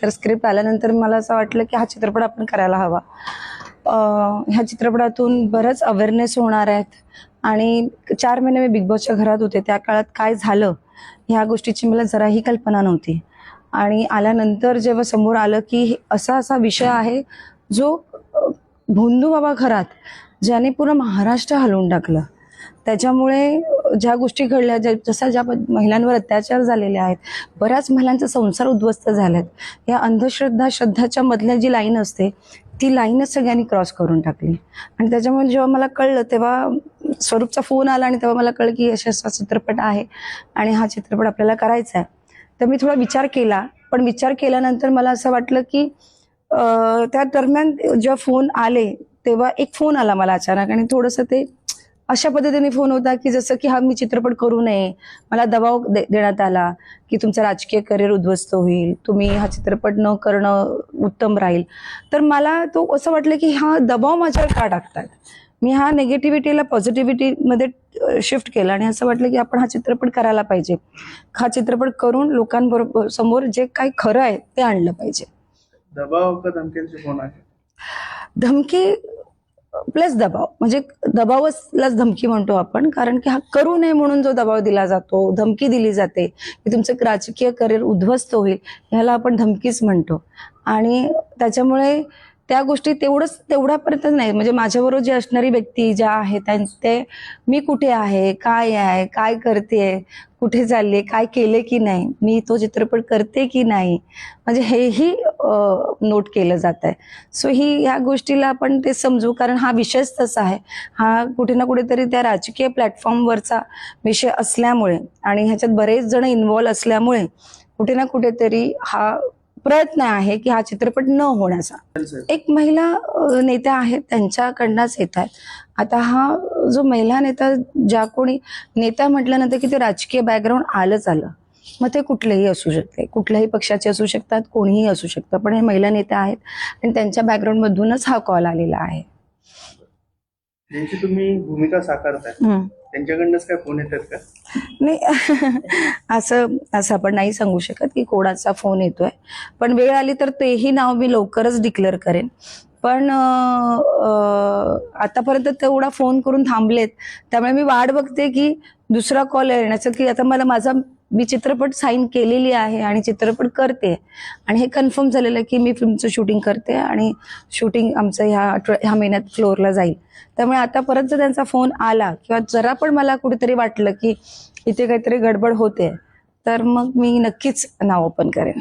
तर स्क्रिप्ट आल्यानंतर मला असं वाटलं की हा चित्रपट आपण करायला हवा. ह्या चित्रपटातून बरंच अवेअरनेस होणार आहेत आणि 4 महिने मी बिग बॉसच्या घरात होते. त्या काळात काय झालं ह्या गोष्टीची मला जराही कल्पना नव्हती आणि आल्यानंतर जेव्हा समोर आलं की असा विषय आहे जो भोंदू बाबा घरात ज्याने पूर्ण महाराष्ट्र हलवून टाकलं. त्याच्यामुळे ज्या गोष्टी घडल्या, ज्या महिलांवर अत्याचार झालेले आहेत, बऱ्याच महिलांचा संसार उद्ध्वस्त झालेत. या श्रद्धाच्या मधल्या जी लाईन असते ती लाईनच सगळ्यांनी क्रॉस करून टाकली. आणि त्याच्यामुळे जेव्हा मला कळलं तेव्हा स्वरूपचा फोन आला आणि तेव्हा मला कळलं की असा चित्रपट आहे आणि हा चित्रपट आपल्याला करायचा आहे. तर मी थोडा विचार केला, पण विचार केल्यानंतर मला असं वाटलं की त्या दरम्यान जेव्हा फोन आले तेव्हा एक फोन आला मला अचानक आणि थोडंसं ते अशा पद्धतीने फोन होता की जसं की हा मी चित्रपट करू नये. मला दबाव देण्यात आला की तुमचं राजकीय करिअर उद्ध्वस्त होईल, तुम्ही हा चित्रपट न करणं उत्तम राहील. तर मला तो असं वाटलं की हा दबाव माझ्यावर का टाकतात. मी हा निगेटिव्हिटीला पॉझिटिव्हिटीमध्ये शिफ्ट केला आणि असं वाटलं की आपण हा चित्रपट करायला पाहिजे. हा चित्रपट करून लोकांबरोबर समोर जे काही खरं आहे ते आणलं पाहिजे. दबाव का धमक्यांचे फोन आहे? धमकी प्लस दबाव, म्हणजे दबावलाच धमकी म्हणतो आपण, कारण की हा करू नये म्हणून जो दबाव दिला जातो, धमकी दिली जाते की तुमचं राजकीय करिअर उद्ध्वस्त होईल, ह्याला आपण धमकीच म्हणतो. आणि त्याच्यामुळे त्या गोष्टी तेवढ्यापर्यंत नाही, म्हणजे माझ्याबरोबर जी असणारी व्यक्ती ज्या आहेत ते मी कुठे आहे, काय करते, कुठे चालले, काय केले की नाही, मी तो चित्रपट करते की नाही, म्हणजे हेही नोट केलं जात आहे. सो ह्या गोष्टीला आपण ते समजू, कारण हा विषयच तसा आहे. हा कुठे ना कुठेतरी त्या राजकीय प्लॅटफॉर्मवरचा विषय असल्यामुळे आणि ह्याच्यात बरेच जण इन्व्हॉल्व असल्यामुळे कुठे ना कुठेतरी हा प्रयत्न आहे की हा चित्रपट न होण्याचा. एक महिला नेत्या आहेत त्यांच्याकडनंच येत आहेत. आता हा जो महिला नेता, ज्या कोणी नेता म्हटल्यानंतर की ते राजकीय बॅकग्राऊंड आलं, मग ते कुठलेही असू शकते, कुठल्याही पक्षाचे असू शकतात, कोणीही असू शकतं, पण हे महिला नेत्या आहेत आणि त्यांच्या बॅकग्राऊंड मधूनच हा कॉल आलेला आहे. ज्यांची तुम्ही भूमिका साकारताय त्यांच्याकडनंच काय फोन येतात का? नाही, असं आपण नाही सांगू शकत की कोणाचा फोन येतोय, पण वेळ आली तर तेही नाव मी लवकरच डिक्लेअर करेन. पण आतापर्यंत तेवढा फोन करून थांबलेत, त्यामुळे मी वाट बघते की दुसरा कॉल येण्याचं, की आता मी चित्रपट साईन केलेली आहे आणि चित्रपट करते आणि हे कन्फर्म झालेलं आहे की मी फिल्मचं शूटिंग करते आणि शूटिंग आमचं ह्या महिन्यात फ्लोअरला जाईल. त्यामुळे आता परत जर त्यांचा फोन आला किंवा जरा पण मला कुठेतरी वाटलं की इथे काहीतरी गडबड होते, तर मग मी नक्कीच नाव ओपन करेन.